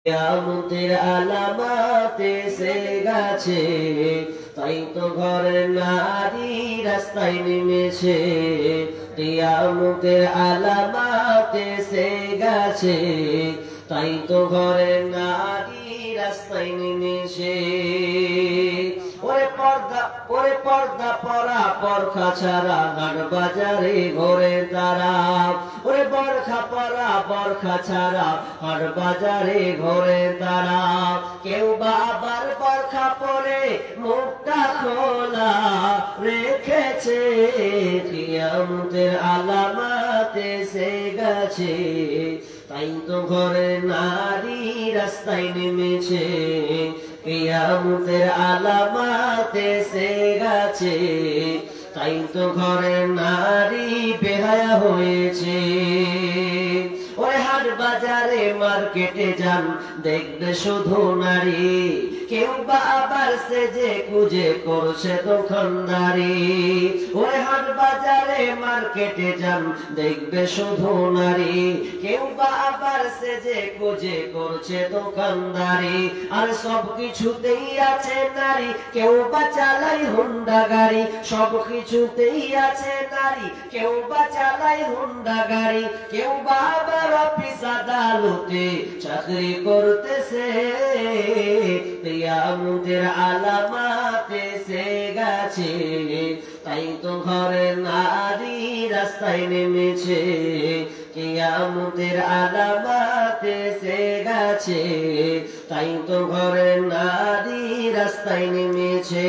কিয়ামতের আলামত এসে গেছে, তাই তো ঘরের নারী রাস্তায় নেমেছে। কিয়ামতের আলামত এসে গেছে, তাই তো ঘরের নারী রাস্তায় নেমেছে। ওরে পর্দা পরা পরখা ছাড়া হাট বাজারে ঘোরে তারা। ওরে বরখা পরা বরখা ছাড়া হাট বাজারে ঘোরে তারা। কেউ বা আবার বরখা পরে মুখটা খোলা রেখেছে। কিয়ামতের আলামত এসে গেছে, তাই তো ঘরে নারী রাস্তায় নেমেছে। কিয়ামতের আলামত এসে গেছে, তাই তো ঘরে নারী বেহায়া হয়েছে। ওই হাট বাজারে মার্কেটে যান, দেখবে শুধু নারী। কেউ বা আবার সেজে কুজে করছে দোকানদারি। ওই হাট বাজারে মার্কেটে যান, দেখবে শুধু নারী। কেউ বা আবার সেজে কুজে করছে দোকানদারি। আর সব কিছুতেই আছে নারী, কেউ বা চালাই হুন্ডা গাড়ি। সব কিছুতেই আছে নারী, কেউ বা চালাই হুন্ডা গাড়ি। কেউ বা আবার অফিস আদালতে চাকরি করতেছে। কিয়ামতের আলামত এসে গেছে, তাই তো ঘরে নারী রাস্তায় নেমেছে। কিয়ামতের আলামত এসে গেছে, তাই তো ঘরে নারী রাস্তায় নেমেছে।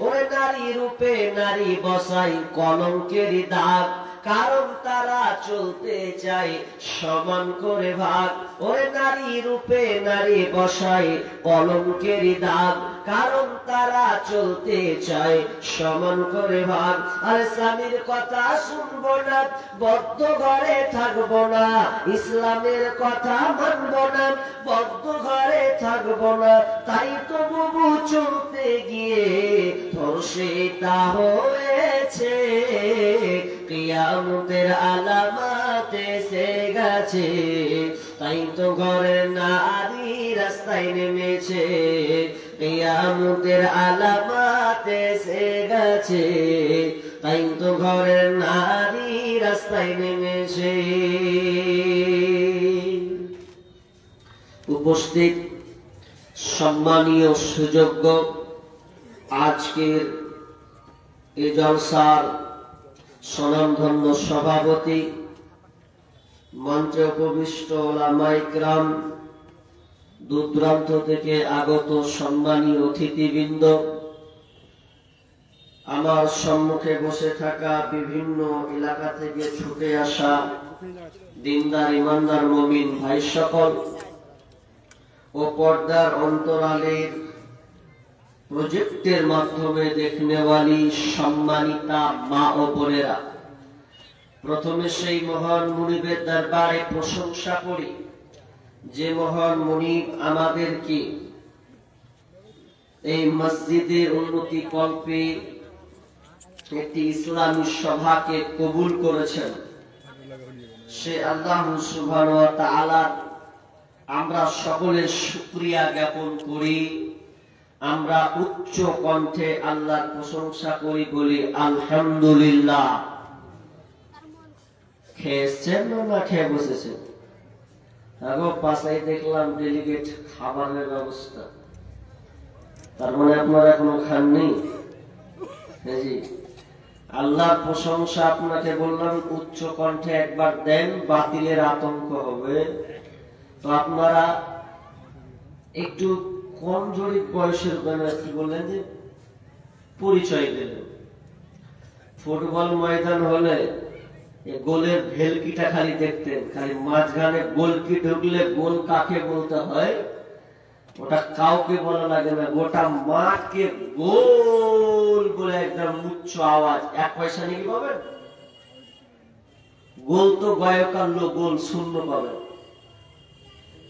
ওরে নারী রূপে নারী বসাই কলঙ্কের দাগ, কারণ তারা চলতে চায় সমান করে ভাগ। ওরে নারী রূপে নারী বসাই কলঙ্কের দাগ, কারণ তারা চলতে চায় সমান করে ভাগ। আর স্বামীর কথা শুনবো না, বদ্ধ ঘরে থাকবো না। ইসলামের কথা মানবো না, বদ্ধ ঘরে থাকবো না। তাই তো বুবু চলতে গিয়ে ধর্ষিতা হয়েছে। কিয়ামতের আলামত এসে গেছে, তাই তো ঘরে নারী রাস্তায় নেমেছে। কিয়ামতের আলামত এসে গেছে, তাই তো ঘরে নারী রাস্তায় নেমেছে। উপস্থিত সম্মানীয় সুযোগ্য আজকের এই জলসার স্বনামধন্য সভাপতি, মঞ্চে উপবিষ্ট ওলামায়ে কিরাম, দূরদূরান্ত থেকে আগত সম্মানীয় অতিথিবৃন্দ, আমার সম্মুখে বসে থাকা বিভিন্ন এলাকা থেকে ছুটে আসা দিনদার ইমানদার মুমিন ভাই সকল ও পর্দার অন্তরালের প্রজেক্টের মাধ্যমে দেখনেওয়ালি সম্মানিতা মা ও বোনেরা, প্রথমে সেই মহান মুনিবের দরবারে প্রশংসা করি যে মহান মুনিব আমাদেরকে এই মসজিদের উন্নতি কল্পে একটি ইসলামী সভাকে কবুল করেছেন। সে আল্লাহ সুবহানাহু ওয়া তাআলা আমরা সকলের শুকরিয়া জ্ঞাপন করি। আমরা উচ্চ কণ্ঠে আল্লাহর প্রশংসা করি, বলি আলহামদুলিল্লাহ। খেয়েছেন না খেয়ে বসেছেন? আগো পাশাই দেখলাম ডেলিগেট খাবারের ব্যবস্থা, তার মানে আপনারা এখনো খাননি। আল্লাহর প্রশংসা আপনাকে বললাম উচ্চ কণ্ঠে একবার দেন, বাতিলের আতঙ্ক হবে। তো আপনারা একটু কম জড়িত বয়সের কি বললেন যে পরিচয় দিলেন। ফুটবল ময়দান হলে গোলের ভেলকিটা খালি দেখতেন, খালি মাঝখানে গোলকি ঢুকলে গোল কাকে বলতে হয় ওটা কাউকে বলা লাগে না, গোটা মাঠকে গোল বলে একদম উচ্চ আওয়াজ। 1 পয়সা নিয়ে কি পাবেন? গোল তো গায়কার লোক গোল শূন্য পাবেন।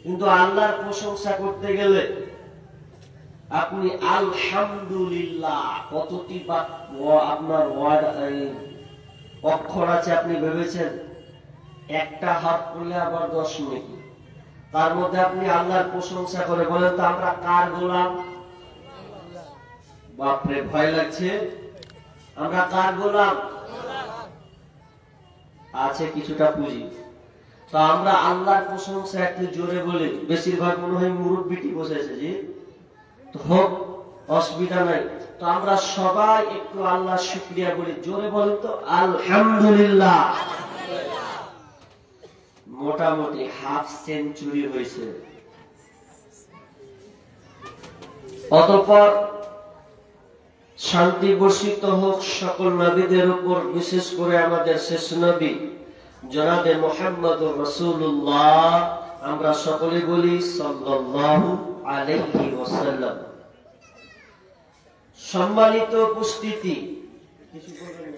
কিন্তু আল্লাহর প্রশংসা করতে গেলে আপনি আলহামদুলিল্লাহ কতটি বা আপনার অক্ষর আছে আপনি ভেবেছেন? একটা হাত করলে আবার 10 নাকি, তার মধ্যে আপনি আল্লাহর প্রশংসা করে বলেন তো আমরা কার গোলাম? বাপরে ভয় লাগছে। আমরা কার গোলাম? আছে কিছুটা পুঁজি। তো আমরা আল্লাহর প্রশংসা একটু জোরে বলি। বেশিরভাগ মনে হয় মুরব্বিটি বসেছে, জি তো হোক, অসুবিধা নাই। তো আমরা সবাই একটু আল্লাহ শুকরিয়া বলি, জোরে বলেন তো আলহামদুলিল্লাহ। মোটামুটি হাফ সেঞ্চুরি হয়েছে। অতঃপর শান্তি বর্ষিত হোক সকল নবীদের উপর, বিশেষ করে আমাদের শেষ নবী জনাবে মুহাম্মদুর রাসূলুল্লাহ। আমরা সকলে বলি সাল্লাল্লাহু আলাইহি ওয়াসাল্লাম। সম্মানিত উপস্থিতি, কিছু বলবেন?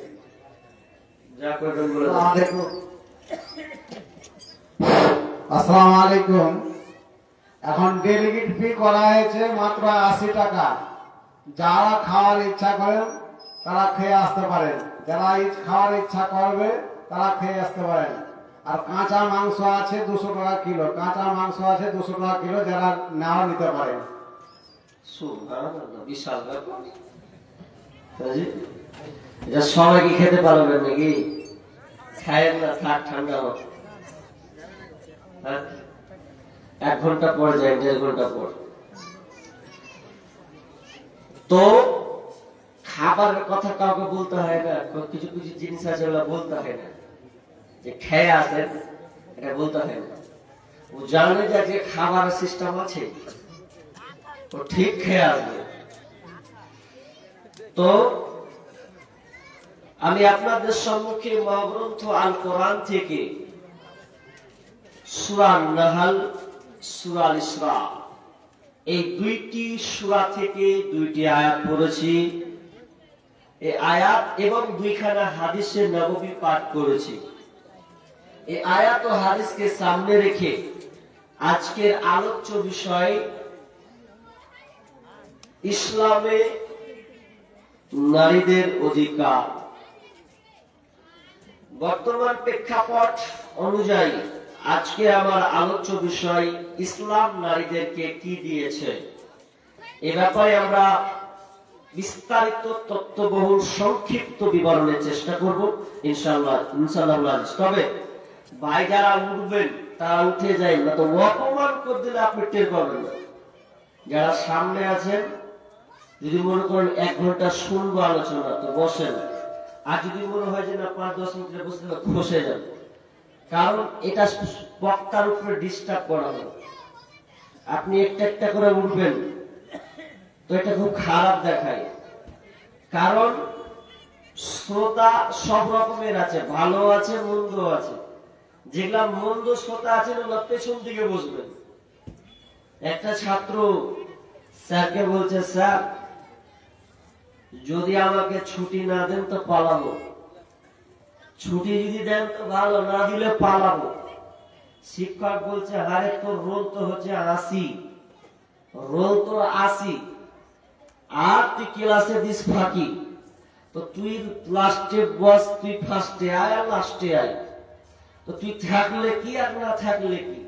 যা করবেন বলে। আসসালামু আলাইকুম। এখন ডেলিগেট ফি করা হয়েছে মাত্র 80 টাকা। যারা খাওয়ার ইচ্ছা করেন তারা খেয়ে আসতে পারেন, যারা খাওয়ার ইচ্ছা করবে তারা খেয়ে আসতে পারেন। আর কাঁচা মাংস আছে 200 টাকা কিলো, কাঁচা মাংস আছে 200 টাকা কিলো, যারা নেওয়া নিতে পারেন। সুবহানাল্লাহ, বিশাল ব্যাপার। এটা সবাই কি খেতে পারবেন নাকি? খায়েন না, থাক ঠান্ডা হোক। 1 ঘন্টা পর যায়, 1.5 ঘন্টা পর। তো খাবারের কথা কাউকে বলতে হয় না, কিছু কিছু জিনিস আছে ওগুলো বলতে হয় না, যে খেয়ে আসেন এটা বলতে হয় না। ও জানে যে খাবার সিস্টেম আছে, ও ঠিক খেয়ে আসবে। তো আমি আপনাদের সম্মুখে মহাগ্রন্থ আল কোরআন থেকে সূরা নাহল, সূরা আল ইসরা, এই দুইটি সূরা থেকে 2টি আয়াত পড়েছি। এই আয়াত এবং 2খানা হাদিসে নববী পাঠ করেছি। এই আয়াত ও হাদিসকে সামনে রেখে আজকের আলোচ্য বিষয় ইসলামে নারীদের অধিকার। বর্তমান প্রেক্ষাপট অনুযায়ী আজকে আমার আলোচ্য বিষয় ইসলাম নারীদেরকে কি দিয়েছে। এ ব্যাপারে আমরা বিস্তারিত তথ্যবহুল সংক্ষিপ্ত বিবরণের চেষ্টা করব ইনশাআল্লাহ। তবে ভাই যারা উঠবেন তারা উঠে যায় না, তো অপমান করে দিলে আপনি টের পাবেন না। যারা সামনে আছেন যদি মনে করেন 1 ঘন্টা শুনবো আলোচনা, তো বসেন। আর যদি মনে হয় যে না 5-10 মিনিট বসে খসে যান, কারণ এটা বক্তার উপরে ডিস্টার্ব করা হয়। আপনি একটা একটা করে উঠবেন তো এটা খুব খারাপ দেখায়। কারণ শ্রোতা সব রকমের আছে, ভালো আছে মন্দ আছে। যেগুলা মন্দ শ্রোতা আছে ওগুলা পেছন দিকে বসবেন। একটা ছাত্র স্যারকে বলছে, স্যার যদি আমাকে ছুটি না দেন তো পালাবো, ছুটি যদি দেন তো ভালো, না দিলে পালাবো। শিক্ষক বলছে, আরে তোর রোল তো হচ্ছে 80, রোল তো 80, আর তুই ক্লাসে দিস ফাঁকি, তো তুই লাস্টে বস, তুই ফার্স্টে আয় আর লাস্টে আয়। তো তুই থাকলে কি আর না থাকলে কি?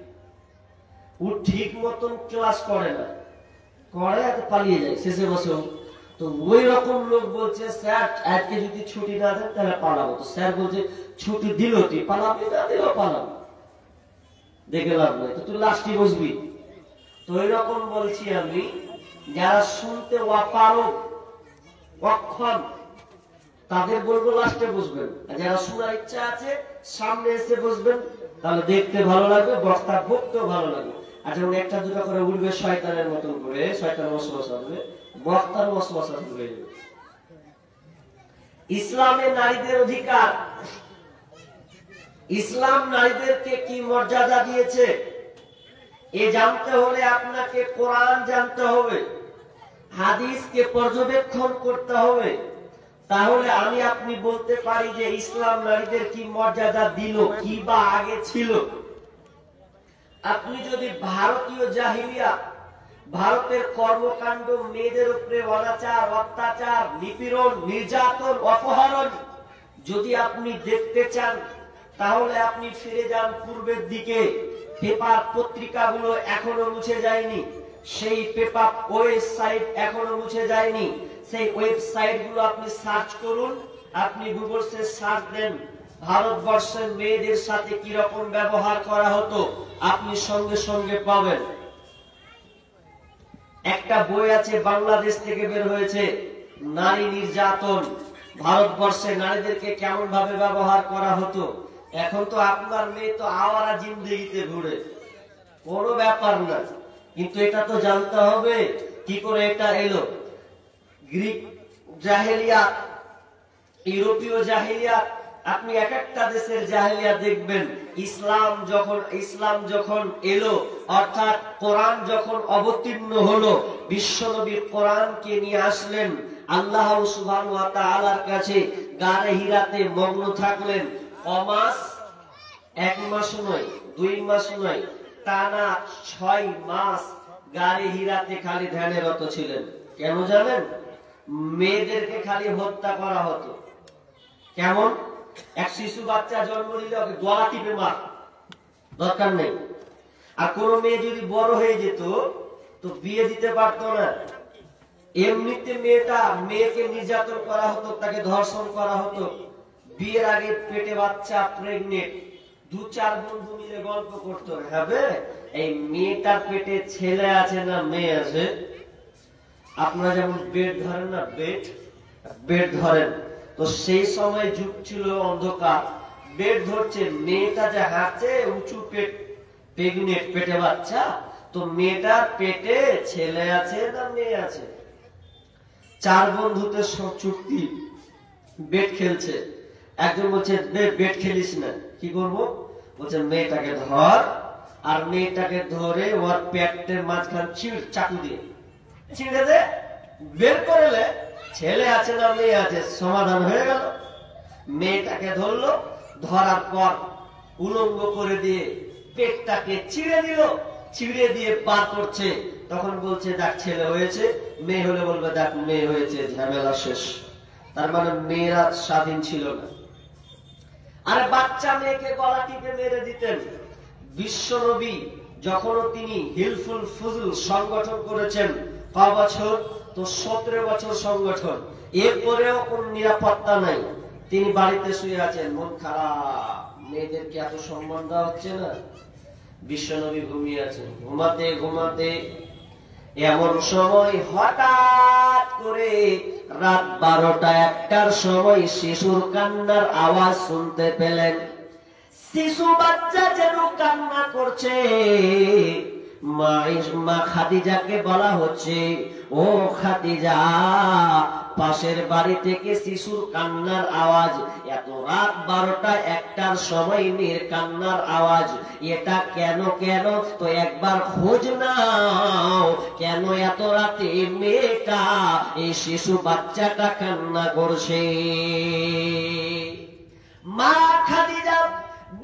ও ঠিক মতন ক্লাস করে না, করে আর পালিয়ে যায়, শেষে বসে। তো ওই রকম লোক বলছে, স্যার আজকে যদি ছুটি না দেন তাহলে পালাবো। তো স্যার বলছে, ছুটি দিল তুই পালাবি, না দিল পালাবি, দেখে লাভ নাই, তো তুই লাস্টে বসবি। তো ওই রকম বলছি আমি, যারা শুনতে অপারগ অক্ষম তাদের বলবো লাস্টে বসবেন, আর যারা শোনার ইচ্ছা আছে সামনে এসে বসবেন, তাহলে দেখতে ভালো লাগবে, বক্তা বকতেও ভালো লাগবে। আর যেমন 1-2 করে উঠবে শয়তানের মতন করে, শয়তান ওয়াসওয়াসা হবে, বক্তার ওয়াসওয়াসা হয়ে যাবে। ইসলামে নারীদের অধিকার, ইসলাম নারীদেরকে কি মর্যাদা দিয়েছে এ জানতে হলে আপনাকে কোরআন জানতে হবে, হাদিসকে পর্যবেক্ষণ করতে হবে। তাহলে আমি আপনি বলতে পারি যে ইসলাম নারীদের কি মর্যাদা দিল, কি বা আগে ছিল। আপনি যদি ভারতীয় জাহিলিয়া, ভারতের কর্মকাণ্ড, মেয়েদের উপরে অনাচার, অত্যাচার, নিপীড়ন, নির্যাতন, অপহরণ যদি আপনি দেখতে চান, তাহলে আপনি ফিরে যান পূর্বের দিকে। পেপার পত্রিকাগুলো এখনো মুছে যায়নি, সেই পেপার ওয়েবসাইট এখনো মুছে যায়নি। সেই ওয়েবসাইট গুলো আপনি সার্চ করুন, আপনি গুগলে সার্চ দেন ভারতবর্ষের মেয়েদের সাথে কি রকম ব্যবহার করা হতো, আপনি সঙ্গে সঙ্গে পাবেন। একটা বই আছে বাংলাদেশ থেকে বের হয়েছে, নারী নির্যাতন, ভারতবর্ষে নারীদেরকে কেমন ভাবে ব্যবহার করা হতো। এখন তো আপনার মেয়ে তো আওয়ারা জিন্দেগিতে ঘুরে, কোনো ব্যাপার না, কিন্তু এটা তো জানতে হবে কি করে এটা এলো। গ্রিক জাহেলিয়াত, ইউরোপীয় জাহেলিয়াত, আপনি এক একটা দেশের জাহেলিয়াত দেখবেন। ইসলাম যখন এলো, অর্থাৎ কোরআন যখন অবতীর্ণ হলো, বিশ্বনবী কোরআনকে নিয়ে আসলেন, আল্লাহ সুবহানাহু ওয়া তাআলার কাছে গারে হিরাতে মগ্ন থাকলেন। অমাস, 1 মাস নয়, 2 মাস নয়, টানা 6 মাস গারে হিরাতে খালি ধ্যানরত ছিলেন। কেন জানেন? মেয়েদেরকে খালি হত্যা করা হতো। কেমন? এক শিশু বাচ্চা জন্ম নিলে ওকে গলা টিপে মার, দরকার নেই। আর কোন মেয়ে যদি বড় হয়ে যেত তো বিয়ে দিতে পারতো না। এমনিতে মেয়েকে নির্যাতন করা হতো, তাকে ধর্ষণ করা হতো। বিয়ের আগে পেটে বাচ্চা, প্রেগনেন্ট, 2-4 বন্ধু মিলে গল্প করতো, হবে এই মেয়েটার পেটে ছেলে আছে না মেয়ে আছে। আপনারা যেমন বেড ধরেন না, বেড ধরেন, তো সেই সময় যুগ ছিল অন্ধকার, বেড ধরছে, মেয়েটা যে হাঁটছে উঁচু পেট, প্রেগনেন্ট, পেটে বাচ্চা, তো মেয়েটার পেটে ছেলে আছে না মেয়ে আছে। 4 বন্ধুতে চুক্তি, বেড খেলছে। একজন বলছে বেড খেলিস না, কি করবো? বলছে মেয়েটাকে ধর, আর মেয়েটাকে ধরে ওর পেটের মাঝখান চাকু দিয়ে ছিঁড়ে দে, বের করলে ছেলে আছে না মেয়ে আছে, সমাধান হয়ে গেল। মেয়েটাকে ধরলো, ধরার পর উলঙ্গ করে দিয়ে পেটটাকে ছিঁড়ে দিল, ছিঁড়ে দিয়ে বার করছে। তখন বলছে দেখ ছেলে হয়েছে, মেয়ে হলে বলবে দেখ মেয়ে হয়েছে, ঝামেলা শেষ। তার মানে মেয়েরা স্বাধীন ছিল না। আর বাচ্চা মেয়েকে গলা টিপে মেরে দিতেন। বিশ্বনবী যখন তিনি হিলফুল ফুজুল সংগঠন করেছেন, কয় বছর? তো 17 বছর সংগঠন। এরপরেও কোন নিরাপত্তা নাই, তিনি বাড়িতে শুয়ে আছেন, মন খারাপ, মেয়েদেরকে এত সম্মান দেওয়া হচ্ছে না। বিশ্বনবী ঘুমিয়ে আছেন, ঘুমাতে ঘুমাতে এমন সময় হঠাৎ করে রাত 12টা-1টার সময় শিশুর কান্নার আওয়াজ শুনতে পেলেন। শিশু বাচ্চা যেন কান্না করছে। মা খাদিজাকে বলা হচ্ছে, ও খাদিজা, পাশের বাড়ি থেকে শিশুর কান্নার আওয়াজ, এত রাত 12টা-1টার সময় মেয়ের কান্নার আওয়াজ, এটা কেন? তো একবার খোঁজ নাও, কেন এত রাতে মেয়েটা, এই শিশু বাচ্চাটা কান্না করছে। মা খাদিজা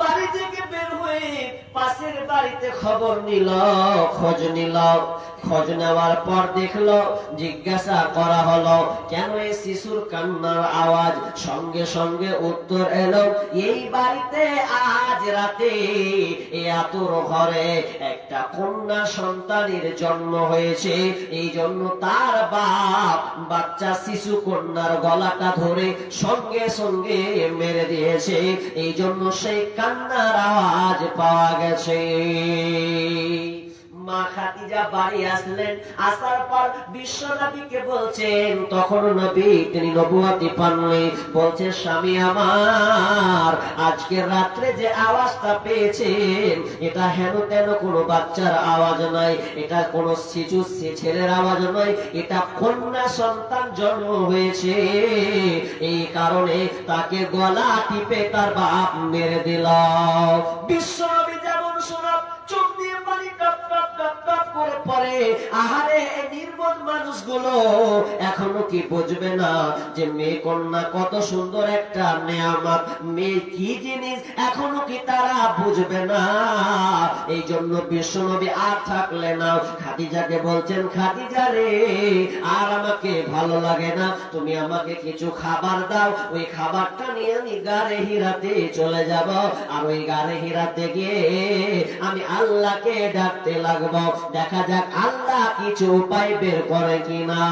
বাড়ি থেকে বের হয়ে পাশের বাড়িতে খবর নিল, খোঁজ নেওয়ার পর দেখলো, জিজ্ঞাসা করা হলো কেন এই শিশুর কান্নার আওয়াজ। সঙ্গে সঙ্গে উত্তর এলো, এই বাড়িতে আজ রাতে আতুর ঘরে একটা কন্যা সন্তানের জন্ম হয়েছে, এই জন্য তার বাপ বাচ্চা শিশু কন্যার গলাটা ধরে সঙ্গে সঙ্গে মেরে দিয়েছে, এই জন্য সেই কান্নার আওয়াজ পাওয়া গেছে। মা খাদিজা বাড়ি আসলেন, আসার পর বিশ্ব নবীকে বলছেন, তখন নবী তিনি নবুয়তি পাননি, বলছে স্বামী আমার, আজকে রাত্রে যে আওয়াজটা পেয়েছেন এটা হেন তেন কোনো বাচ্চার আওয়াজ নয়, এটা কোনো শিশু ছেলের আওয়াজ নয়, এটা কন্যা সন্তান জন্ম হয়েছে, এই কারণে তাকে গলা টিপে তার বাপ মেরে দিল। বিশ্ব নবী যেমন শোনা, চোখ দিয়ে পানি টপ টপ টপ টপ করে পড়ে। আহারে নির্বোধ মানুষ মানুষগুলো এখনো কি বুঝবে না যে মেয়ে কন্যা কত সুন্দর একটা নেয়ামত, মেয়ে কি জিনিস এখনো কি তারা বুঝবে না? এই জন্য বিশ্বনবী আর থাকলে না খাদিজাকে বলছেন, খাদিজা রে আর আমাকে ভালো লাগে না, তুমি আমাকে কিছু খাবার দাও, ওই খাবারটা নিয়ে আমি গারে হিরাতে চলে যাব, আর ওই গারে হিরাতে গিয়ে আমি আল্লাহকে ডাকতে লাগবো, দেখা যাক আল্লাহ কিছু উপায় বের করে কিনা।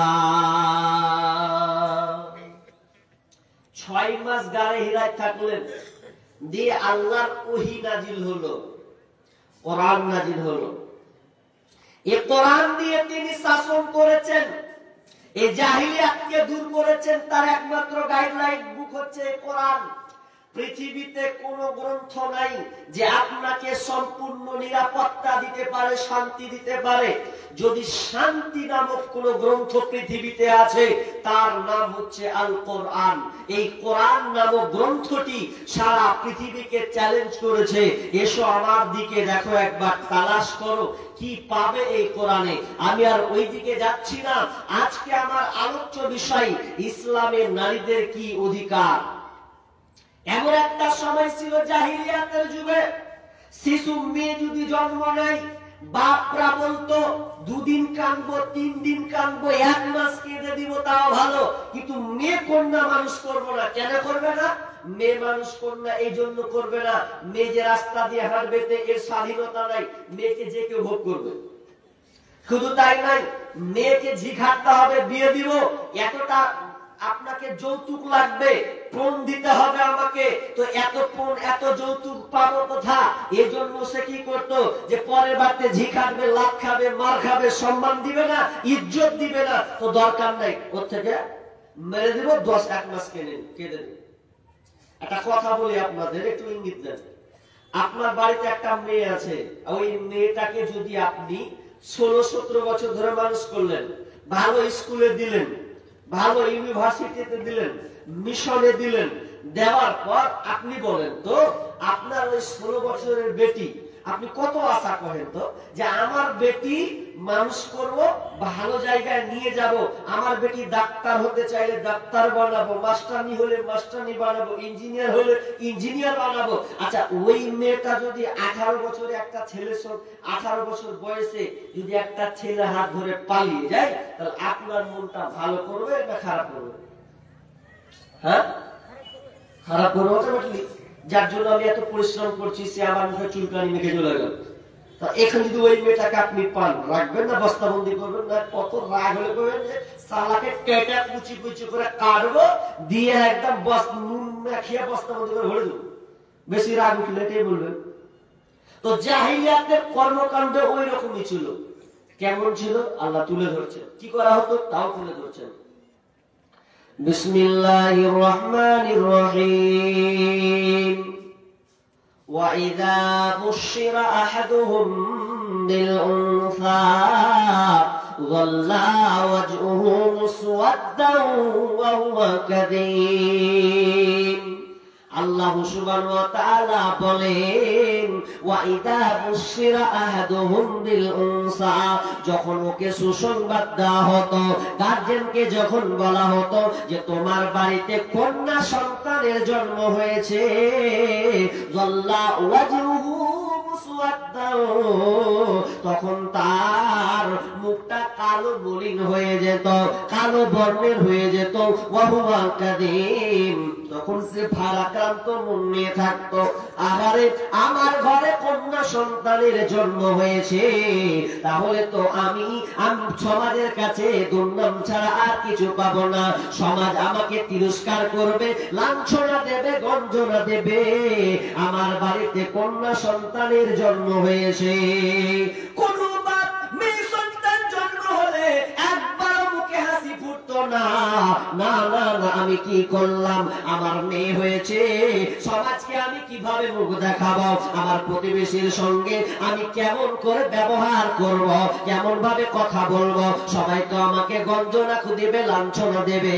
6 মাস গারে হিরায় থাকলেন, দিয়ে আল্লাহর ওহী নাজিল হলো, কোরআন নাজিল হলো। এই কোরআন দিয়ে তিনি শাসন করেছেন, এই জাহিলিয়াতকে দূর করেছেন। তার একমাত্র গাইডলাইন বুক হচ্ছে কোরআন। পৃথিবীতে কোনো গ্রন্থ নাই যে আপনাকে সম্পূর্ণ নিরাপত্তা দিতে পারে, শান্তি দিতে পারে। যদি শান্তি নামক কোন গ্রন্থ পৃথিবীতে আছে, তার নাম হচ্ছে আল কোরআন। এই কোরআন নামক গ্রন্থটি সারা পৃথিবীকে চ্যালেঞ্জ করেছে, এসো আমার দিকে দেখো, একবার তালাশ করো কি পাবে এই কোরআনে। আমি আর ওই দিকে যাচ্ছি না। আজকে আমার আলোচ্য বিষয় ইসলামের নারীদের কি অধিকার। এমন একটা সময় ছিল জাহিলিয়াতের যুগে, শিশু মেয়ে যদি জন্ম নেয়, বাপরা বলতো 2 দিন কাঁদবো, 3 দিন কাঁদবো, 1 মাস কেঁদে দিব তাও ভালো, কিন্তু মেয়ে কন্যা মানুষ করবো না। কেন করবে না? মেয়ে মানুষ কন্যা এই জন্য করবে না, মেয়ে যে রাস্তা দিয়ে হাঁটবে এর স্বাধীনতা নাই, মেয়েকে যে কেউ ভোগ করবে। শুধু তাই নাই, মেয়েকে ঝিঘাটতে হবে, বিয়ে দিব, এতটা আপনাকে যৌতুক লাগবে, পণ দিতে হবে আমাকে, তো এত পণ এত যৌতুক পাবো কোথা? এই জন্য সে কি করতো, যে পরের বাড়িতে ঝি খাবে, লাভ খাবে, মার খাবে, সম্মান দিবে না, ইজ্জত দিবে না, তো দরকার নাই, ওর থেকে মেরে দিব, 1 মাস কেঁদে দিন। একটা কথা বলি আপনাদের, একটু ইঙ্গিত দেন। আপনার বাড়িতে একটা মেয়ে আছে, ওই মেয়েটাকে যদি আপনি 16-17 বছর ধরে মানুষ করলেন, ভালো স্কুলে দিলেন, ভালো ইউনিভার্সিটিতে দিলেন, মিশনে দিলেন, দেওয়ার পর আপনি বলেন তো, আপনার ওই 16 বছরের বেটি আপনি কত আশা করেন তো, যে আমার বেটি মানুষ করব, ভালো জায়গায় নিয়ে যাব, আমার বেটি ডাক্তার হতে চাইলে ডাক্তার বানাবো, মাস্টারনি হলে মাস্টারনি বানাবো, ইঞ্জিনিয়ার হলে ইঞ্জিনিয়ার বানাবো। আচ্ছা, ওই মেয়েটা যদি 18 বছরে একটা ছেলে, 18 বছর বয়সে যদি একটা ছেলে হাত ধরে পালিয়ে যায়, তাহলে আপনার মনটা ভালো করবে না খারাপ করবে? হ্যাঁ, খারাপ করবে অটোমেটিকলি। যার জন্য আমি এত পরিশ্রম করছি, সে আমার মুখে চুলকানি মেখে চলে গেল। এখন যদি ওই মেয়েটাকে আপনি পান, রাখবেন না বস্তাবন্দি করবেন না? কত রাগ হলে করবেন যে সালাকে কেটে কুচি কুচি করে কাটবো, দিয়ে একদম নুন মাখিয়ে বস্তাবন্দি করে ভরে দেবো। বেশি রাগ উঠলে এটাই বলবেন। তো জাহিলিয়াতের কর্মকাণ্ড ওই রকমই ছিল। কেমন ছিল আল্লাহ তুলে ধরছেন, কি করা হতো তাও তুলে ধরছেন। বিসমিল্লাহির রাহমানির রহিম। وَإِذَا بُشِّرَ أَحَدُهُم بِالْأُنثَى ظَلَّ وَجْهُهُ مُسْوَدًّا وَهُوَ كَظِيمٌ। আল্লাহ সুবহানাহু ওয়া তাআলা বলেন, ওয়াইদা বুশিরা আহাদুহুম বিল উনসা, যখন ওকে সুসংবাদ দেওয়া হতো, গার্জিয়ানকে যখন বলা হতো যে তোমার বাড়িতে কন্যা সন্তানের জন্ম হয়েছে, যাল্লা ওয়াজহুহু মুসওয়াদ্দান, তখন তার মুখটা কালো মলিন হয়ে যেত, কালো বর্ণের হয়ে যেত, ওয়া হুয়া কাযীম, তখন সে ভারাক্রান্ত মন নিয়ে থাকতো। আহারে, আমার ঘরে কন্যা সন্তানের জন্ম হয়েছে, তাহলে তো আমি সমাজের কাছে দুর্নাম ছাড়া আর কিছু পাবো না। সমাজ আমাকে তিরস্কার করবে, লাঞ্ছনা দেবে, গঞ্জনা দেবে। আমার বাড়িতে কন্যা সন্তানের জন্ম হয়েছে। কোন বাপ মেয়ে সন্তান জন্ম হলে একবার মুখে হাসি ফুটতো না, না না না, আমি কি করলাম, আমার মেয়ে হয়েছে, সমাজকে আমি কিভাবে মুখ দেখাবো, আমার প্রতিবেশীর সঙ্গে আমি কেমন করে ব্যবহার করব, কেমন ভাবে কথা বলবো, সবাই তো আমাকে গঞ্জনা দিবে, লাঞ্ছনা দেবে,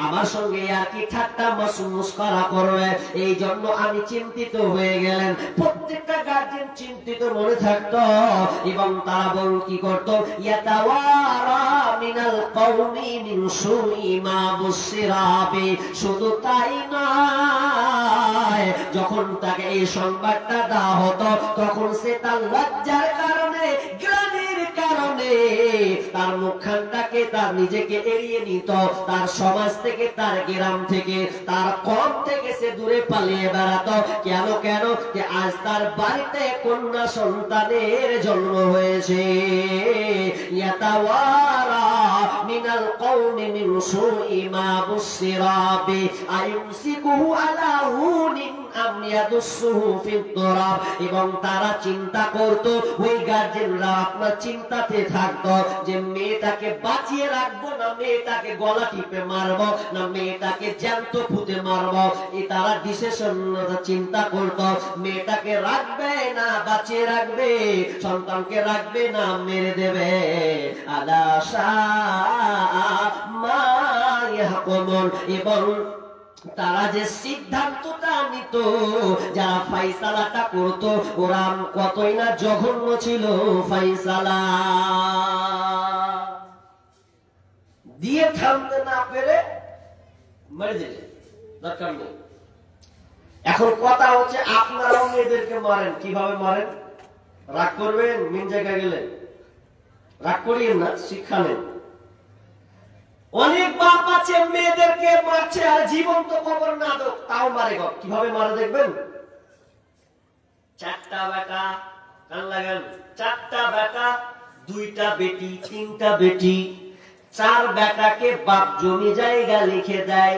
আমার সঙ্গে আর কি ঠাট্টা মস্করা করবে। এই জন্য আমি চিন্তিত হয়ে গেলেন। প্রত্যেকটা গার্জেন চিন্তিত মনে থাকতো এবং তারা কি করতো, ইয়াতাওয়ারা মিনাল কওমি মিন সুই মা বুসিরা বি। শুধু তাই নয়, যখন তাকে এই সংবাদটা দেওয়া হতো তখন সে তার লজ্জার কারণে, গ্লানির কারণে তার মুখখানটাকে, তার নিজেকে এড়িয়ে নিত, তার সমাজ থেকে, তার গ্রাম থেকে, তার কম থেকে সে দূরে পালিয়ে বেড়াতো। কেন কেন যে আজ তার বাড়িতে কন্যা সন্তানের জন্ম হয়েছে। ইয়াতাওয়ারা মিনাল কওমি মিন সুই মা বুসিরা বি আয়ুমসিকুহু আলা হুনিন আম ইয়াদুসুহু ফিত তুরাব। এবং তারা চিন্তা করত, ওই গার্জেনরা আপনার চিন্তাতে থাকতো যে মেয়েটাকে বাঁচিয়ে রাখবো না মেয়েটাকে গলা টিপে মারবো, না মেয়েটাকে জ্যান্ত পুঁতে মারবো। তারা ডিসিশন চিন্তা করত, মেয়েটাকে রাখবে না বাঁচিয়ে রাখবে, সন্তানকে রাখবে না মেরে দেবে। আলা শাআ মা ইয়াহকুমুন। এবং তারা যে সিদ্ধান্তটা নিত, যারা ফাইসালাটা করত, ওরা কতই না জঘন্য ছিল। ফাইসালা দিয়ে থামতে না পেরে মেরে দিলে, দরকার নেই। এখন কথা হচ্ছে, আপনারাও মেয়েদেরকে মারেন, কিভাবে মারেন? রাগ করবেন, মিন জায়গায় গেলে রাগ করিয়েন না, শিক্ষা নেন। অনেক বাপ আছে মেয়েদেরকে মারছে আর জীবন্ত খবর না দো তাও মারে গো। কিভাবে মারে দেখবেন? চারটা বেটা, কান লাগান, চারটা বেটা, দুইটা বেটি, তিনটা বেটি, চার বেটাকে বাপ জমি জায়গা লিখে দেয়,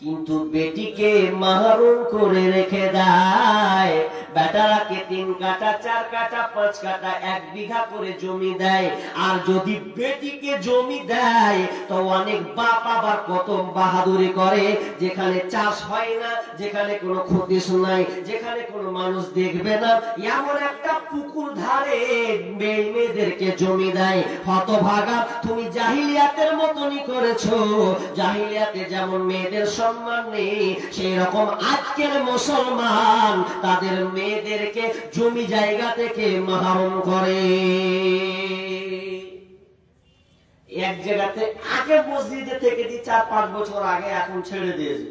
কিন্তু বেটিকে মাহরুম করে রেখে দেয়। বেটারাকে 3 কাঠা, 4 কাঠা, 5 কাঠা, 1 বিঘা করে জমি দেয়। আর যদি বেটিকে জমি দেয় তো অনেক বাপ আবার কত বাহাদুরি করে, যেখানে চাষ হয় না, যেখানে কোনো ক্ষতি নাই, যেখানে কোনো মানুষ দেখবে না, এমন একটা পুকুর ধারে মেয়েদেরকে জমি দেয়। হতভাগা, তুমি জাহিলিয়াতের মতনই করেছো। জাহিলিয়াতে যেমন মেয়েদের সম্মান নেই, সেই রকম আজকের মুসলমান তাদের মেয়েদেরকে জমি জায়গা থেকে মাহরুম করে। এক জায়গাতে আগে মসজিদে থেকে 4-5 বছর আগে, এখন ছেড়ে দিয়েছে।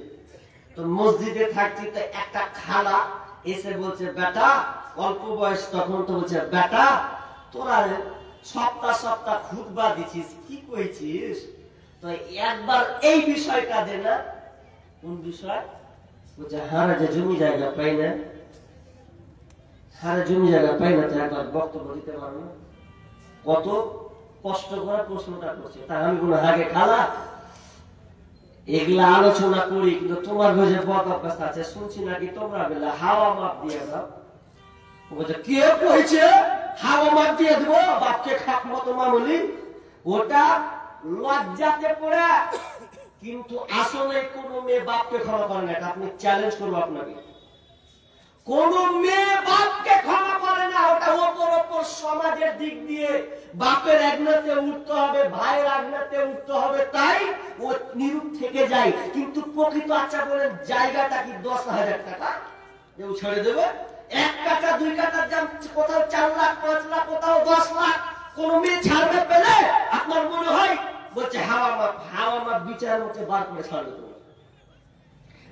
তো মসজিদে থাকছি, তো একটা খালা এসে বলছে, বেটা, অল্প বয়স তখন, তো বলছে, বেটা তোরা সপ্তাহ সপ্তাহ খুতবা দিছিস, কি কইছিস? তো একবার এই বিষয়টা দে না। কোন বিষয়? বলছে, হারা যে জমি জায়গা পাই না, হারা জমি জায়গা পাই না, তো একবার বক্তব্য দিতে পারবো না। কত কষ্ট করে প্রশ্নটা করছে। তা আমি কোনো আগে খালা এগুলা আলোচনা করি, কিন্তু তোমার যে বদ অভ্যাস আছে শুনছি নাকি তোমরা বেলা হাওয়া মাপ দিয়ে দাও। বলছে, কে কইছে হাওয়া মাপ দিয়ে দেবো? বাপকে খাক মতো মামুলি, ওটা লজ্জাতে পড়ে। কিন্তু আসলে কোন মেয়ে বাপকে ক্ষমা করে না, এটা আপনি চ্যালেঞ্জ করবো আপনাকে। কোন মেয়ে বাপকে ক্ষমা করে না, ওটা ওপর ওপর সমাজের দিক দিয়ে বাপের আজ্ঞাতে উঠতে হবে, ভাইয়ের আজ্ঞাতে উঠতে হবে, তাই ও নিরূপ থেকে যায়। কিন্তু প্রকৃত আচ্ছা বলেন, জায়গাটা কি 10,000 টাকা কেউ ছেড়ে দেবে? 1 কাঠা 2 কাঠার দাম কোথাও 4 লাখ 5 লাখ, কোথাও 10 লাখ। কোন মেয়ে ছাড়বে পেলে আপনার মনে হয়? বলছে হাওয়া মাপ, হাওয়া মাপ বিচার হচ্ছে বার করে ছাড়বে।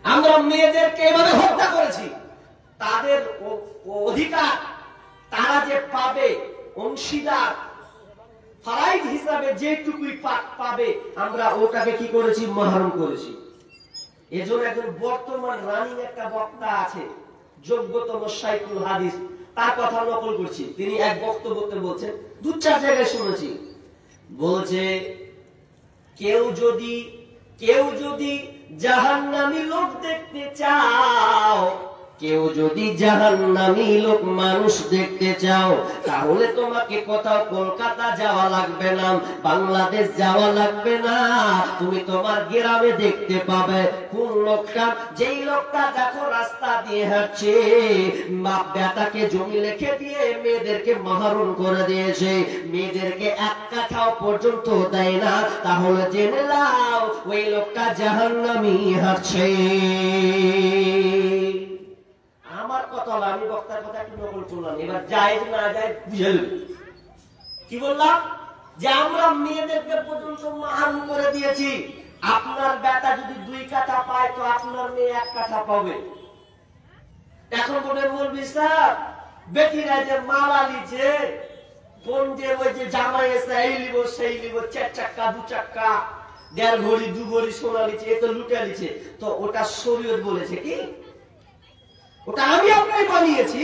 আমরা মেয়েদেরকে এভাবে হত্যা করেছি। তাদের অধিকার তারা যে পাবে, অংশীদার ফরাইজ হিসাবে যেটুকুই পাবে, আমরা ওটাকে কি করেছি? মাহরুম করেছি। এজন্য একজন বর্তমান রানিং একটা বক্তা আছে, যোগ্যতম শাইখুল হাদিস, তার কথা নকল করছি। তিনি এক বক্তব্যতে বলছেন, 2-4 জায়গায় শুনেছি, বলছে, কেউ যদি জাহান্নামী লোক দেখতে চাও কেউ যদি জাহান্নামী লোক মানুষ দেখতে চাও তাহলে তোমাকে কোথাও কলকাতা যাওয়া লাগবে না, বাংলাদেশ যাওয়া লাগবে না, তুমি তোমার গ্রামে দেখতে পাবে কোন লোকটা, যেই লোকটা দেখো রাস্তা দিয়ে হাঁটছে, বাপ বেটাকে জমি লিখে দিয়ে মেয়েদেরকে মাহরুম করে দিয়েছে, মেয়েদেরকে এক কাঠাও পর্যন্ত দেয় না, তাহলে জেনে নাও ওই লোকটা জাহান্নামী হাঁটছে। আমার কথা হলো, আমি বক্তার কথা একটু নকল করলাম, এবার জায়েজ না জায়েজ বুঝে নেবে। কি বললাম? যে আমরা মেয়েদেরকে পর্যন্ত মাহরুম করে দিয়েছি। আপনার বেটা যদি 2 কাঠা পায় তো আপনার মেয়ে 1 কাঠা পাবে। এখন বলে বলবি স্যার বেটিরা যে মালা লিছে, কোন যে ওই যে জামাই এসে এই লিব সেই লিব, 4 চাক্কা 2 চাক্কা 1.5 ভরি 2 ভরি সোনা লিছে, এ তো লুটে লিছে, তো ওটা শরীয়ত বলেছে কি? ওটা আমি আপনাকে বানিয়েছি।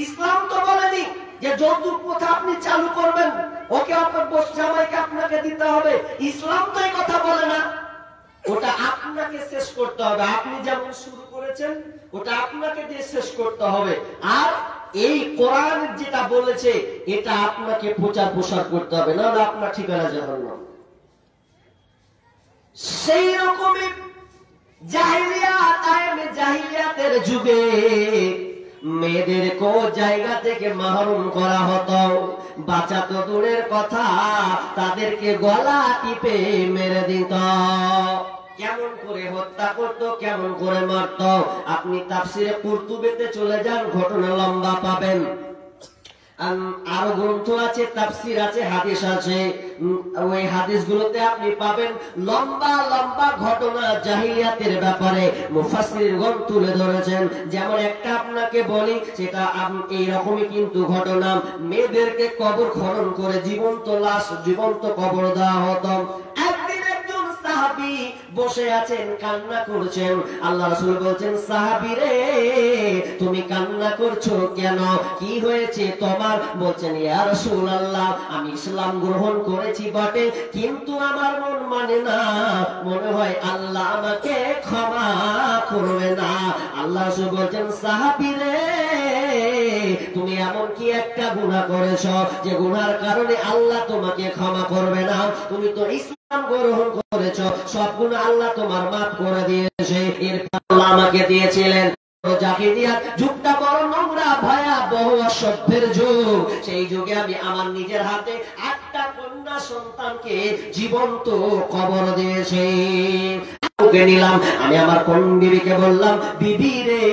ইসলাম তো বলেনি যে যৌতুক প্রথা আপনি চালু করবেন, ওকে আপনার বস জামাইকে আপনাকে দিতে হবে। ইসলাম তো এই কথা বলে না। ওটা আপনাকে শেষ করতে হবে। আপনি যেমন শুরু করেছেন ওটা আপনাকে দিয়ে শেষ করতে হবে। আর এই কোরআন যেটা বলেছে এটা আপনাকে প্রচার প্রসার করতে হবে, না হলে আপনার ঠিকানা জাহান্নাম। সেই রকমই জাহিলিয়াতের যুগে মেয়েদেরকেও জায়গা থেকে মাহরুম করা হতো। বাঁচা তো দূরের কথা, তাদেরকে গলা টিপে মেরে দিত। কেমন করে হত্যা করতো, কেমন করে মারত, আপনি তাফসিরে কুরতুবিতে চলে যান, ঘটনা লম্বা পাবেন। আরো গ্রন্থ আছে, তাফসির আছে, হাদিস আছে, ওই হাদিসগুলোতে আপনি পাবেন লম্বা লম্বা ঘটনা জাহিলিয়াতের ব্যাপারে মুফাসসিরগণ তুলে ধরেছেন। যেমন একটা আপনাকে বলি, সেটা এইরকমই কিন্তু ঘটনা। মেয়েদেরকে কবর খনন করে জীবন্ত লাশ, জীবন্ত কবর দেওয়া হতো। একদিন একজন সাহাবী বসে আছেন, কান্না করছেন। আল্লাহ রাসূল বলছেন, সাহাবী রে তুমি কান্না করছো কেন, কি হয়েছে তোমার? বলছেন, ইয়া রাসূলুল্লাহ আমি ইসলাম গ্রহণ করেছি বটে, কিন্তু আমার মন মানে না, মনে হয় আল্লাহ আমাকে ক্ষমা করবে না। আল্লাহ রাসূল বলছেন, সাহাবী রে তুমি এমন কি একটা গুনাহ করেছো যে গুনার কারণে আল্লাহ তোমাকে ক্ষমা করবে না? তুমি তো ইসলাম গ্রহণ করেছো, সব গুনাহ আল্লাহ তোমার মাফ করে দিয়েছে। এরপর আল্লাহ আমাকে দিয়েছিলেন যুগটা বড় নোংরা, ভয়াবহ অসভ্যের যুগ। সেই যুগে আমি আমার নিজের হাতে 8টা কন্যা সন্তানকে জীবন্ত কবর দিয়েছি। নিলাম, আমি আমার কোন বিবিকে বললাম, বিবি রে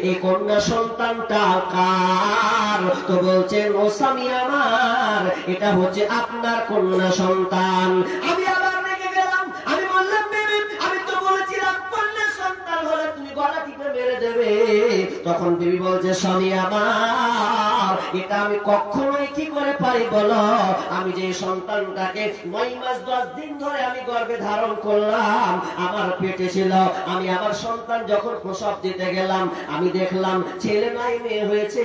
এই কন্যা সন্তানটা কার? তো বলছেন, ও স্বামী আমার, এটা হচ্ছে আপনার কন্যা সন্তান। আমি আবার রেগে গেলাম, আমি বললাম, বিবি আমি তো বলেছিলাম কন্যা সন্তান হলে তুমি গলা টিপে মেরে দেবে। তখন বিবি বলছে, স্বামী আমার, এটা আমি কখনোই কি করে পারি বলো? আমি যে সন্তানটাকে 9 মাস 10 দিন ধরে আমি গর্ভে ধারণ করলাম, আমার পেটে ছিল, আমি আমার সন্তান যখন প্রসব দিতে গেলাম আমি দেখলাম ছেলে নাই মেয়ে হয়েছে।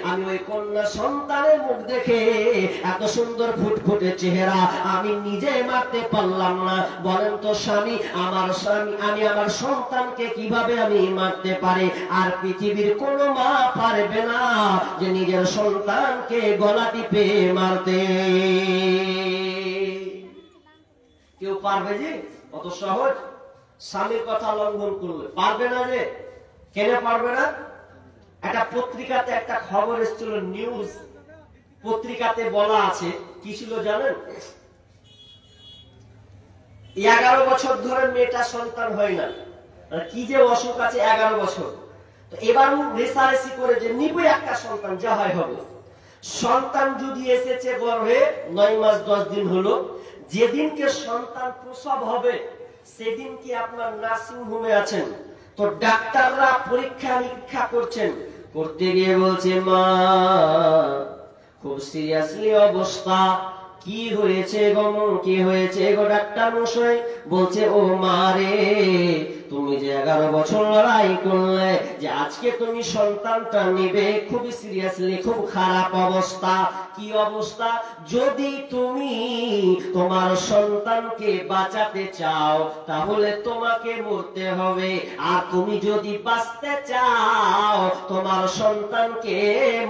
আমি ওই কন্যা সন্তানের মুখ দেখে এত সুন্দর ফুটফুটে চেহারা আমি নিজে মারতে পারলাম না। বলেন তো স্বামী, আমি আমার সন্তানকে কিভাবে আমি মারতে পারি? আর পৃথিবীর কোনো মা পারবে না যে নিজের সন্তানকে গলা টিপে মারতে। কেউ পারবে যে অত সহজ? স্বামীর কথা লঙ্ঘন করলে পারবে না। যে কেন পারবে না? একটা পত্রিকাতে একটা খবর এসেছিল, নিউজ পত্রিকাতে বলা আছে, কি ছিল জানেন? 11 বছর ধরে মেয়েটা সন্তান হয় না, কি যে অসুখ আছে 11 বছর। তো এবার রেসারেসি করে যে নিবই একটা সন্তান, যা হয় হবে। সন্তান যদি এসেছে গর্ভে 9 মাস 10 দিন হলো, যেদিনকে সন্তান প্রসব হবে সেদিন কি আপনার নার্সিং হোমে আছেন, তো ডাক্তাররা পরীক্ষা নিরীক্ষা করছেন, করতে গিয়ে বলছে, মা খুব সিরিয়াসলি অবস্থা, কি হয়েছে গো, কি হয়েছে গো ডাক্তার মশাই? বলছে, ও মা রে তুমি যে 11 বছর লড়াই করলে যে আজকে তুমি সন্তানটা নিবে, খুবই সিরিয়াসলি, খুব খারাপ অবস্থা। কি অবস্থা? যদি তুমি তোমার সন্তানকে বাঁচাতে চাও তাহলে তোমাকে মরতে হবে, আর তুমি যদি বাঁচতে চাও তোমার সন্তানকে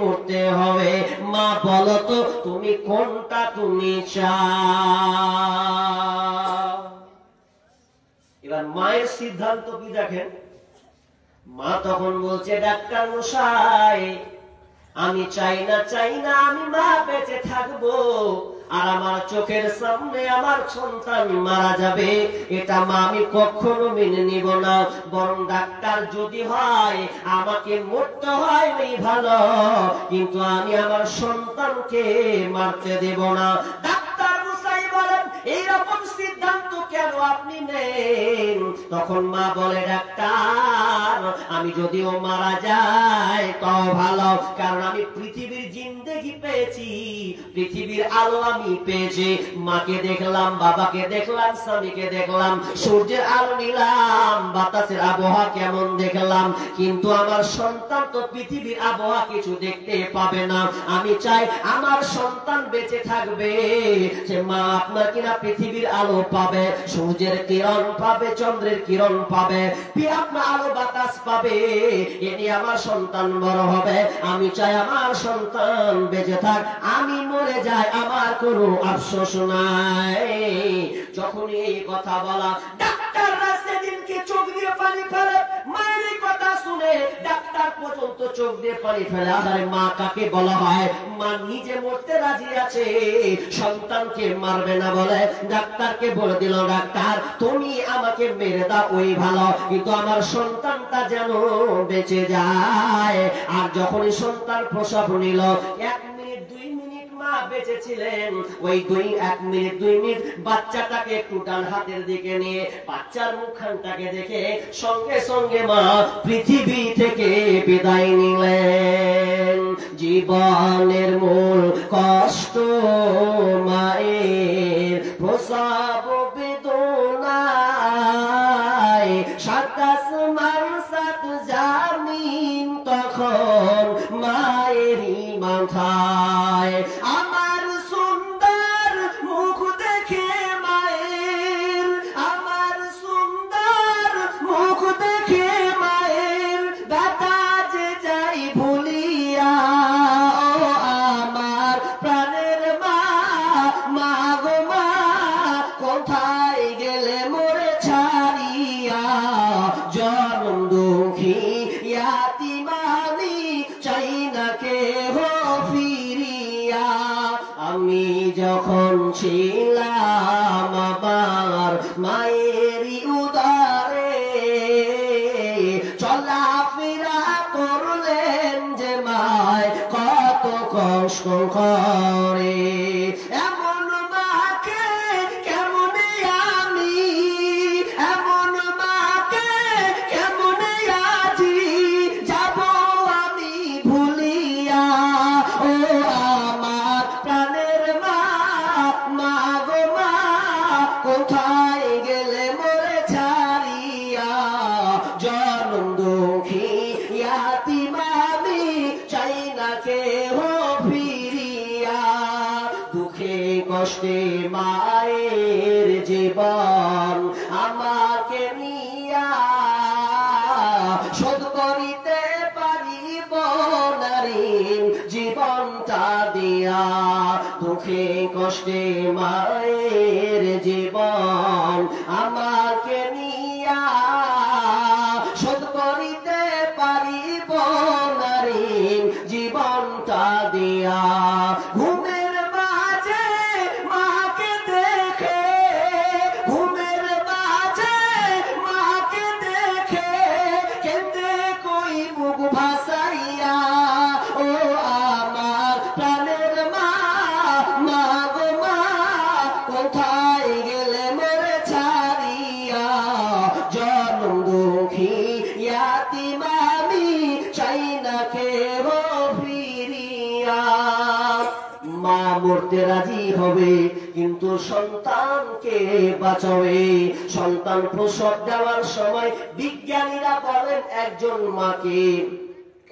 মরতে হবে। মা বলো তো তুমি কোনটা তুমি চাও? এবার মায়ের সিদ্ধান্ত কি দেখেন। মা তখন বলছে, ডাক্তার মশাই আমি চাই না আমি মা বেঁচে থাকবো, আর আমার চোখের সামনে আমার সন্তান মারা যাবে, এটা মা আমি কখনো মেনে নিব না। বরং ডাক্তার যদি হয় আমাকে মরতে হয় ওই ভালো, কিন্তু আমি আমার সন্তানকে মারতে দেব না। ডাক্তার মশাই বলেন, এইরকম সিদ্ধান্ত কেন আপনি নেন? তখন মা বলে, ডাক্তার আমি যদিও মারা যাই তাও ভালো, কারণ আমি পৃথিবীর জিন্দেগি পেয়েছি, পৃথিবীর আলো আমি পেয়েছি। মাকে দেখলাম, বাবাকে দেখলাম, স্বামীকে দেখলাম, সূর্যের আলো নিলাম, বাতাসের আবহাওয়া কেমন দেখলাম, কিন্তু আমার সন্তান তো পৃথিবীর আবহাওয়া কিছু দেখতে পাবে না। আমি চাই আমার সন্তান বেঁচে থাকবে, সে মা আপনার কিনা পৃথিবীর আলো পাবে, সূর্যের কিরণ পাবে, চন্দ্রের কিরণ পাবে, আপনার আলো বাতাস পাবে, এ নিয়ে আমার সন্তান বড় হবে। আমি চাই আমার সন্তান বেঁচে থাক, আমি মরে যাই আমার কোনো আফসোস নাই। যখন এই কথা বলা, ডাক্তাররা সেদিনকে চোখ দিয়ে পানি ফেলে। মায়ের কথা শুনে ডাক্তার পর্যন্ত চোখ দিয়ে পানি ফেলে। আরে মা কাকে বলা হয়? মা নিজে মরতে রাজি আছে, সন্তানকে মারবে না বলে ডাক্তারকে বলে দিল, ডাক্তার তুমি আমাকে মেরে দাও ওই ভালো, কিন্তু আমার সন্তানটা যেন বেঁচে যায়। আর যখনই সন্তান প্রসব নিল, 1 মিনিট 2 মিনিট মা বেঁচে ছিলেন, ওই 1 মিনিট 2 মিনিট বাচ্চাটাকে একটু ডান হাতের দিকে নিয়ে বাচ্চার মুখখানটাকে দেখে সঙ্গে সঙ্গে মা পৃথিবী থেকে বিদায় নিলেন। জীবনের মূল কষ্ট মায়ের প্রসব বেদনায়, 27 মাস জামিন তখন মায়েরই মাথায়। আমার সুন্দর মুখ দেখে মায়ের, আমার সুন্দর মুখ দেখে মায়ের ব্যথা যে যাই ভুলিয়া, ও আমার প্রাণের মা, মা গো মা কোথায় গেলে মোরে ছাড়িয়া, জনম দুঃখী ইয়াতিমানি চাই না কেহ ফিরিয়া। আমি যখন ছিলাম আমার মায়েরই উদারে, চলাফেরা করলেন যে মায় কত কষ্ট করে। এমন মাকে কেমনে আমি, এমন মাকে কেমনে আজি যাব আমি ভুলিয়া, ও আমার প্রাণের মা, মা গো মা কোথায় গেলে মোরে ছাড়িয়া, জনম দুঃখী ইয়াতিমানি চাই না কেহ ফিরিয়া। দুঃখে কষ্টে মায়ের জীবন আমাকে নিয়া, শোধ করিতে পারিব নারী জীবনটা দিয়া। দুঃখে কষ্টে মায়ের জীবন আমাকে নিয়া, শোধ করিতে পারিব নারী জীবনটা দিয়া। ঘুমের মাঝে মাকে দেখে, ঘুমের মাঝে মাকে দেখে কেঁদে কই মুখ ভাসাইয়া, ও আমার প্রাণের মা, মা গো মা কোথায় গেলে মোরে ছাড়িয়া, জনম করতে রাজি হবে, কিন্তু সন্তানকে বাঁচাবে। সন্তান প্রসব দেওয়ার সময় বিজ্ঞানীরা বলেন একজন মাকে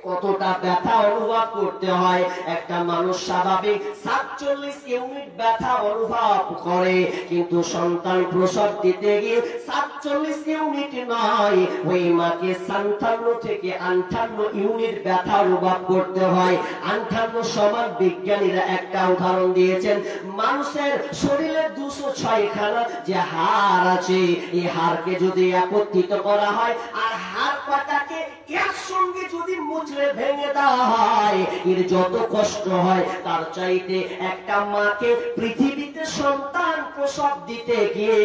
কতটা ব্যথা অনুভব করতে হয়। একটা মানুষ স্বাভাবিক 47 ইউনিট ব্যথা অনুভব করে, কিন্তু সন্তান প্রসব দিতে গিয়ে 47 ইউনিট নয়, ওই মাকে 57 থেকে 58 ইউনিট ব্যথা অনুভব করতে হয়। 58 সমান বিজ্ঞানীরা একটা উদাহরণ দিয়েছেন, মানুষের শরীরে 206 খানা যে হাড় আছে, এই হাড়কে যদি একত্রিত করা হয় আর হাড় পাটাকে একসঙ্গে যদি মুচড়ে ভেঙে দেওয়া হয়, এর যত কষ্ট হয় তার চাইতে একটা মাকে পৃথিবীতে সন্তান প্রসব দিতে গিয়ে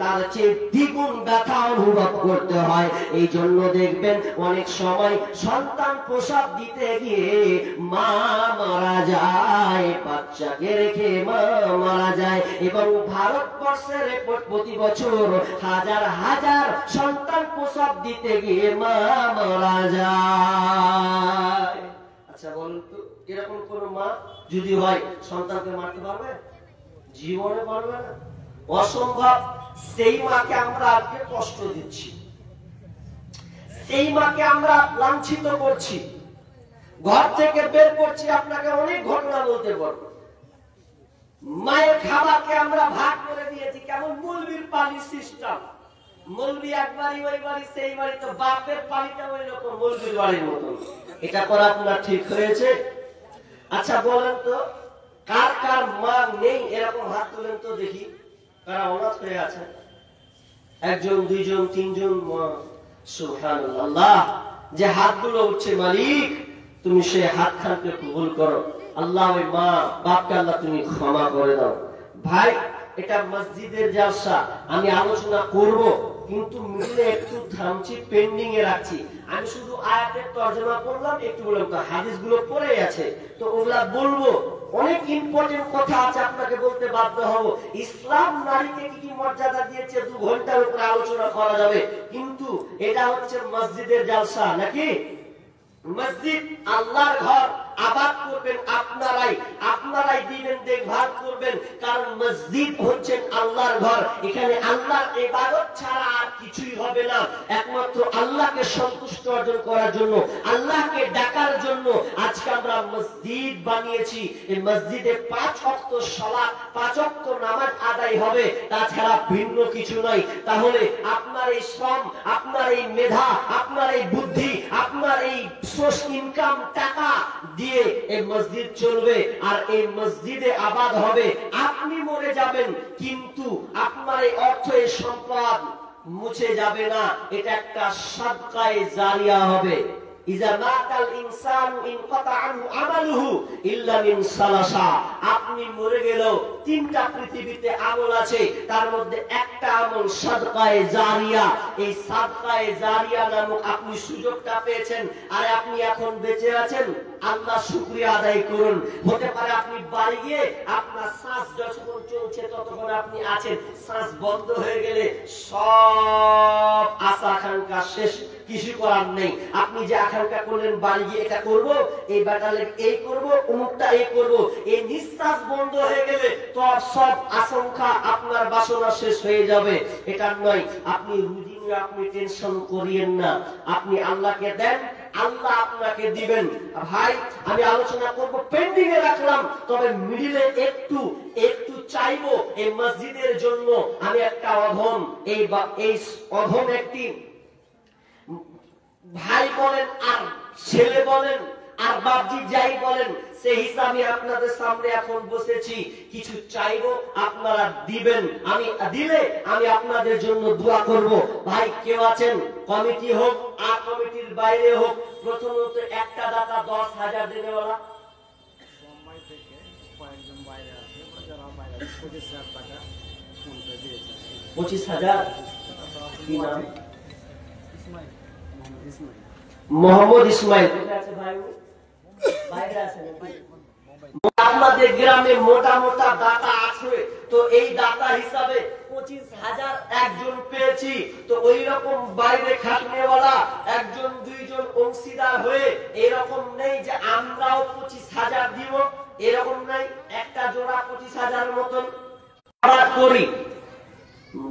তার চেয়ে দ্বিগুণ ব্যথা অনুভব করতে হয়। এই জন্য দেখবেন অনেক সময় সন্তান প্রসব দিতে গিয়ে মা মারা যায়, বাচ্চাকে রেখে মা মারা যায়। এবং ভারতবর্ষের রেকর্ড প্রতি বছর হাজার হাজার সন্তান প্রসব দিতে গিয়ে মা মারা যায়। আচ্ছা বলুন তো, এরকম কোন মা যদি হয় সন্তানকে মারতে পারবে? জীবনে পারবে না, অসম্ভব। সেই মাকে আমরা আজকে কষ্ট দিচ্ছি, সেই মাকে আমরা লাঞ্ছিত করছি, ঘর থেকে বের করছি। আপনাকে অনেক ঘটনা বলতে পারবো। মায়ের খাবারকে আমরা ভাগ করে দিয়েছি, কেমন মুলবির পানি সিস্টেম। মুলবি এক বাড়ি, ওই বাড়ি, সেই বাড়ি, তো বাপের পানিটা ওই রকম মুলবির বাড়ির মতন। এটা করা আপনার ঠিক হয়েছে? আচ্ছা বলেন তো, কার কার মা নেই এরকম হাত তুলেন তো দেখি, কারা অনাথ হয়ে আছে? একজন, দুইজন, তিনজন মা। সুবহানাল্লাহ, যে হাতগুলো উঠছে, মালিক তুমি সেই হাতখানকে কবুল করো। আল্লাহ ওই মা বাপকে আল্লাহ তুমি ক্ষমা করে দাও। ভাই, এটা মসজিদের জালসা, আমি আলোচনা করব, কিন্তু মিলে একটু থামছি, পেন্ডিং এ রাখছি। আমি শুধু আয়াতের তর্জমা করলাম, একটু বললাম, তো হাদিসগুলো পড়ে আছে, তো ওগুলা বলবো। অনেক ইম্পর্টেন্ট কথা আছে, আপনাকে বলতে বাধ্য হব। ইসলাম নারীকে কি কি মর্যাদা দিয়েছে 2 ঘন্টার উপরে আলোচনা করা যাবে, কিন্তু এটা হচ্ছে মসজিদের জালসা নাকি? মসজিদ আল্লাহর ঘর, আবাদ করবেন আপনারাই, আপনারাই দিবেন দেখভাল করবেন, কারণ মসজিদ হচ্ছেন আল্লাহর ঘর। এখানে আল্লাহর ইবাদত ছাড়া আর কিছুই হবে না। একমাত্র আল্লাহকে সন্তুষ্ট অর্জন করার জন্য, আল্লাহকে ডাকার জন্য আজকে আমরা মসজিদ বানিয়েছি। এই মসজিদে 5 ওয়াক্ত সালাত, 5 ওয়াক্ত নামাজ আদায় হবে, তাছাড়া ভিন্ন কিছু নয়। তাহলে আপনার এই শ্রম, আপনার এই মেধা, আপনার এই বুদ্ধি, আপনার এই সোর্স ইনকাম টাকা দিয়ে এই মসজিদ চলবে, আর এই মসজিদে আবাদ হবে। আপনি মরে যাবেন, কিন্তু আপনার এই অর্থ, এই সম্পদ মুছে যাবে না। এটা একটা সাদকায়ে জারিয়া হবে। ইজা মাতাল ইনসানু ইনকাতা আনহু আমালুহু ইল্লা মিন সালাসা। আপনি মরে গেলেও 3টা পৃথিবীতে আমল আছে, তার মধ্যে একটা আমল সাদকায়ে জারিয়া। এই সাদকায়ে জারিয়া নামক আপনি সুযোগটা পেয়েছেন, আর আপনি এখন বেঁচে আছেন, আল্লাহ শুকরিয়া আদায় করুন। হতে পারে আপনি বাড়ি গিয়ে আপনার শ্বাস যতক্ষণ চলছে ততক্ষণ আপনি আছেন, শ্বাস বন্ধ হয়ে গেলে সব আশা আকাঙ্ক্ষা শেষ, কিছু করার নেই। আপনি যে আকাঙ্ক্ষা করলেন বাড়ি গিয়ে এটা করব, এই ব্যাটালে এই করব, অমুকটা এই করব, এই নিঃশ্বাস বন্ধ হয়ে গেলে তো সব আশঙ্কা, আপনার বাসনা শেষ হয়ে যাবে। এটা নয়, আপনি রুজি নিয়ে আপনি টেনশন করিয়েন না, আপনি আল্লাহকে দেন, আল্লাহ আপনাকে দিবেন। ভাই, আমি আলোচনা করব, পেন্ডিং এ রাখলাম, তবে মিডিলে একটু একটু চাইবো এই মসজিদের জন্য। আমি একটা অধম, এই অধম একটি ভাই বলেন আর ছেলে বলেন আর বাপজি যাই বলেন, সেই হিসাবে আপনাদের সামনে এখন বসেছি। কিছু চাইবো, আপনারা দিবেন, আমি দিলে আমি আপনাদের জন্য দোয়া করব। ভাই কেউ আছেন, কমিটি হোক আর কমিটির বাইরে হোক, প্রথমত একটা দাতা 10,000 দেনেওয়ালা? 25,000। কি নাম? মোহাম্মদ ইসমাইল। আপনাদের গ্রামে মোটা মোটা দাতা আছে, তো এই দাতা হিসাবে 25,000 একজন পেয়েছি। তো ওই রকম বাইরে খাটনেওয়ালা 1 জন 2 জন অংশীদার হয়ে এরকম নেই যে আমরাও 25,000 দিব। এরকম নাই, একটা জোড়া 25,000 মতন আমরা করি।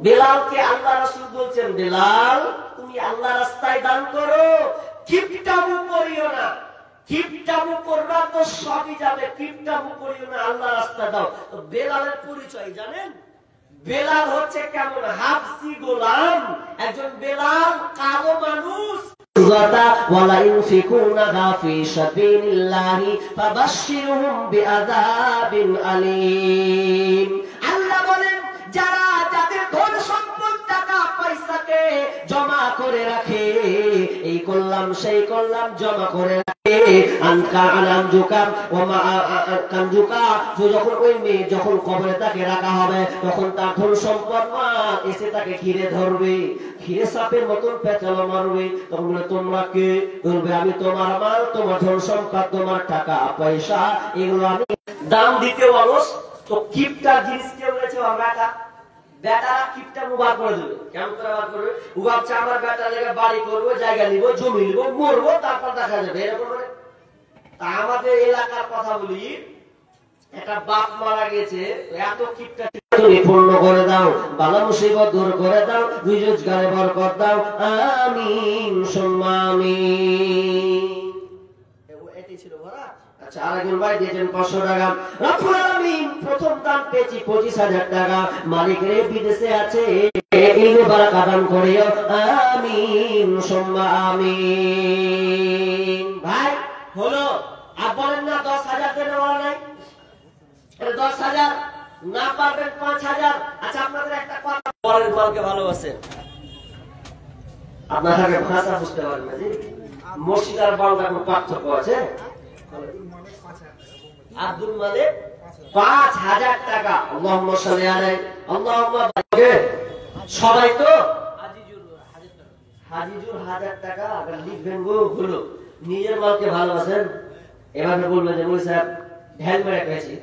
বেলালকে আল্লাহ রাসূল বলছেন, বেলাল তুমি আল্লাহ রাস্তায় দান করো, কিপটামু করিও না। কিপটামু করবা তো সবই যাবে, কিপটামু করিও না, আল্লাহ রাস্তায় দাও। তো বেলালের পরিচয় জানেন? বেলাল হচ্ছে কেমন? হাবসি গোলাম। একজন বেলাল কালো মানুষ। ওয়ালা ইনফিকুনা ফি সাবিলিল্লাহি ফাবাশশিরহুম বিআযাবিন আলীম। আল্লাহ বলেন, যারা যাদের ধন সম্পদ টাকা পয়সাকে জমা করে রাখে, এই করলাম সেই করলাম জমা করে রাখে, আনকা আলামজুকা ওমা কানজুকা, যখন ওই মেয়ে যখন কবরে তাকে রাখা হবে, তখন তার ধন সম্পদ এসে তাকে ঘিরে ধরবে, ঘিরে সাপের মতন পেঁচালো মারবে। তখন বলে, তোমরা কে? বলবে, আমি তোমার মাল, তোমার ধন সম্পদ, তোমার টাকা পয়সা, এগুলো আমি দাম দিতে অলস। তো কিপটার জিনিস কে বলেছে? বেটা। বেটারা কিপটা মুবার করে দেবে। কেমন করে বার করবে? ও ভাবছে আমার বেটা লেগে বাড়ি করবো, জায়গা নিব, জমি নিব, মরবো, তারপর দেখা যাবে, এরকম। তা আমাদের এলাকার কথা বলি, একটা বাপ মারা গেছে, এত কিপটা পূর্ণ করে দাও, বালা মুসিবত দূর করে দাও, রোজগারে বরকত দাও, আমিন সুম্মা আমিন। এটাই ছিল ভরা। আচ্ছা, আরেকজন ভাই দিয়েছেন 500 টাকা। রব্বুল আলামিন প্রথম দান পেয়েছি 25,000 টাকা। মালিক রে বিদেশে আছে, এই বারাকা দান করিও, আমিন সুম্মা আমিন। ভাই হলো, আর বলেন না 10,000 দেন বলা নাই? 10,000 না পারবেন 5,000। আচ্ছা, আপনাদের একটা কথা, পরের মালকে ভালোবাসেন, আপনারা ভাষা বুঝতে পারবেন না জি। মসজিদ আর বাংলার কোনো পার্থক্য আছে? আব্দুল মালিক 5,000 টাকা। আল্লাহুম্মা সাল্লি আলাইহি, আল্লাহুম্মা বারিক। সবাই তো হাজিজুর 1000 টাকা আবার লিখবেন গো, হলো। নিজের মালকে ভালোবাসেন। এভাবে বলবেন যে মুই সাহেব ঢেল মেরে পেয়েছি,